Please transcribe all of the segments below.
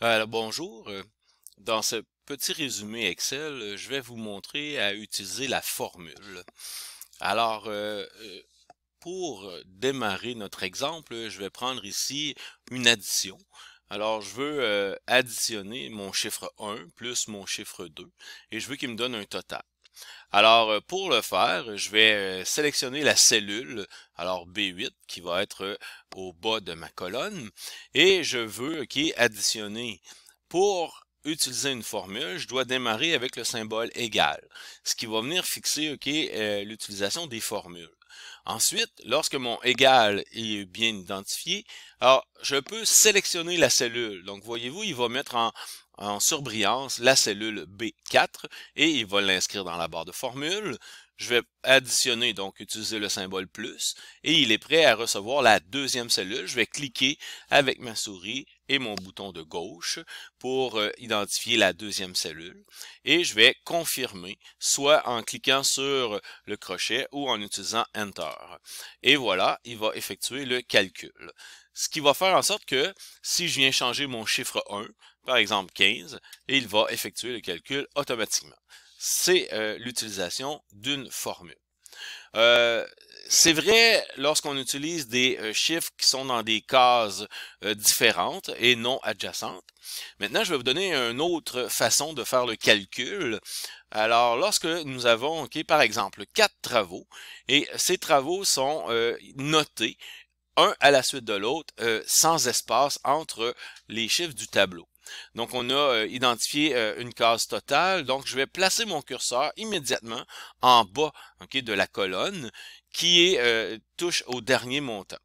Alors, bonjour. Dans ce petit résumé Excel, je vais vous montrer à utiliser la formule. Alors, pour démarrer notre exemple, je vais prendre ici une addition. Alors, je veux additionner mon chiffre 1 plus mon chiffre 2 et je veux qu'il me donne un total. Alors, pour le faire, je vais sélectionner la cellule, alors B8, qui va être au bas de ma colonne, et je veux additionner. Pour utiliser une formule, je dois démarrer avec le symbole égal, ce qui va venir fixer l'utilisation des formules. Ensuite, lorsque mon égal est bien identifié, alors je peux sélectionner la cellule. Donc, voyez-vous, il va mettre en surbrillance la cellule B4 et il va l'inscrire dans la barre de formule. Je vais additionner, donc utiliser le symbole plus, et il est prêt à recevoir la deuxième cellule. Je vais cliquer avec ma souris et mon bouton de gauche pour identifier la deuxième cellule, et je vais confirmer, soit en cliquant sur le crochet ou en utilisant Enter. Et voilà, il va effectuer le calcul. Ce qui va faire en sorte que si je viens changer mon chiffre 1, par exemple 15, il va effectuer le calcul automatiquement. C'est l'utilisation d'une formule. Euh, c'est vrai lorsqu'on utilise des chiffres qui sont dans des cases différentes et non adjacentes. Maintenant, je vais vous donner une autre façon de faire le calcul. Alors, lorsque nous avons, par exemple, 4 travaux, et ces travaux sont notés un à la suite de l'autre, sans espace entre les chiffres du tableau. Donc, on a identifié une case totale. Donc, je vais placer mon curseur immédiatement en bas de la colonne qui touche au dernier montant.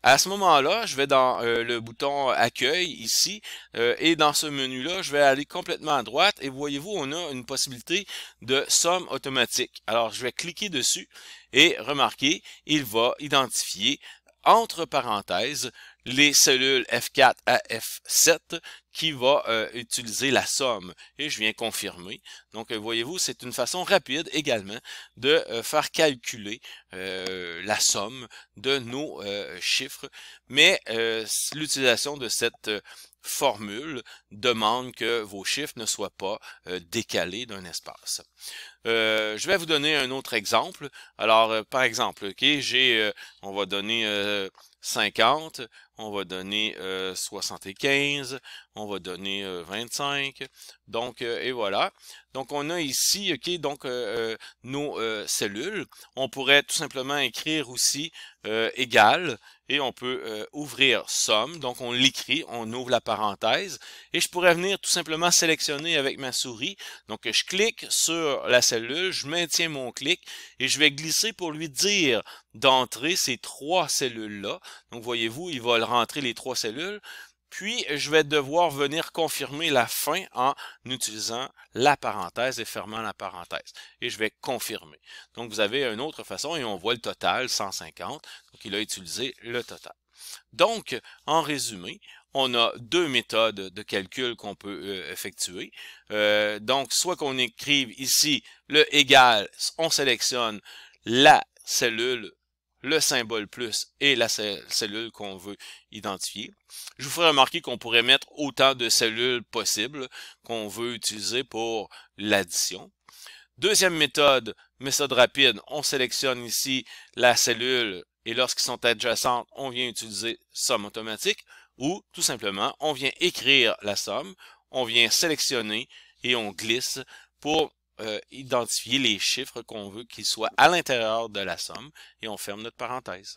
À ce moment-là, je vais dans le bouton Accueil ici et dans ce menu-là, je vais aller complètement à droite et voyez-vous, on a une possibilité de somme automatique. Alors, je vais cliquer dessus et remarquez, il va identifier entre parenthèses les cellules F4 à F7 qui va utiliser la somme et je viens confirmer. Donc voyez-vous, c'est une façon rapide également de faire calculer la somme de nos chiffres, mais l'utilisation de cette formule demande que vos chiffres ne soient pas décalés d'un espace. Je vais vous donner un autre exemple. Alors, par exemple, on va donner 50, on va donner 75, on va donner 25. Donc, et voilà. Donc, on a ici, nos cellules. On pourrait tout simplement écrire aussi égal et on peut ouvrir somme. Donc, on l'écrit, on ouvre la parenthèse et je pourrais venir tout simplement sélectionner avec ma souris. Donc, je clique sur la cellule, je maintiens mon clic et je vais glisser pour lui dire d'entrer ces trois cellules-là. Donc, voyez-vous, il va rentrer les trois cellules. Puis, je vais devoir venir confirmer la fin en utilisant la parenthèse et fermant la parenthèse. Et je vais confirmer. Donc, vous avez une autre façon et on voit le total, 150. Donc, il a utilisé le total. Donc, en résumé, on a deux méthodes de calcul qu'on peut effectuer. Donc, soit qu'on écrive ici le égal, on sélectionne la cellule, le symbole plus et la cellule qu'on veut identifier. Je vous ferai remarquer qu'on pourrait mettre autant de cellules possibles qu'on veut utiliser pour l'addition. Deuxième méthode rapide, on sélectionne ici la cellule et lorsqu'ils sont adjacentes, on vient utiliser somme automatique ou tout simplement, on vient écrire la somme, on vient sélectionner et on glisse pour identifier les chiffres qu'on veut qu'ils soient à l'intérieur de la somme et on ferme notre parenthèse.